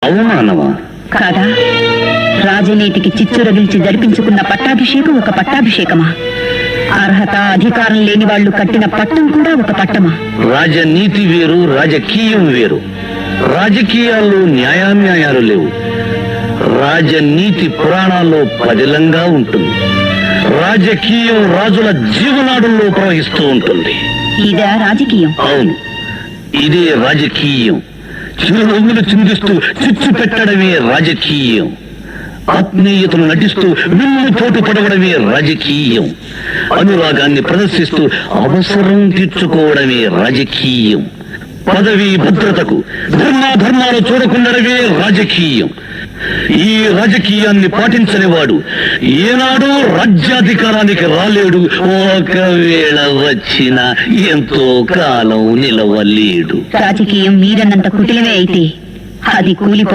అవమానమా? కాదా? రాజనీతికి చిచ్చు రగిల్చి జరిపించుకున్న పట్టాభిషేకం ఒక పట్టాభిషేకమా? అర్హత అధికారం లేని వాళ్లు కట్టిన పట్టం కూడా ఒక పట్టమా? రాజనీతి వేరు, రాజకీయం వేరు. రాజకీయాల్లో న్యాయాన్యాయాలు లేవు. రాజనీతి పురాణాల్లో పదిలంగా ఉంటుంది. రాజకీయం రాజుల జీవనాడుల్లో ప్రవహిస్తూ ఉంటుంది. ఇదా రాజకీయం? అవును, ఇదే రాజకీయం. చిరునవ్వులు చిందిస్తూ చిచ్చు పెట్టడమే రాజకీయం. ఆత్మీయతను నటిస్తూ విల్లు పోటు పడవడమే రాజకీయం. అనురాగాన్ని ప్రదర్శిస్తూ అవసరం తీర్చుకోవడమే రాజకీయం. పదవి భద్రతకు ధర్మాధర్మాలు చూడకుండడమే రాజకీయం. ఈ రాజకీయాన్ని పాటించని వాడు ఏనాడూ రాజ్యాధికారానికి రాలేడు. ఒకవేళ వచ్చినా ఎంతో కాలం నిలవలేడు. రాజకీయం మీరన్నంత కుటిలమే అయితే అది కూలిపో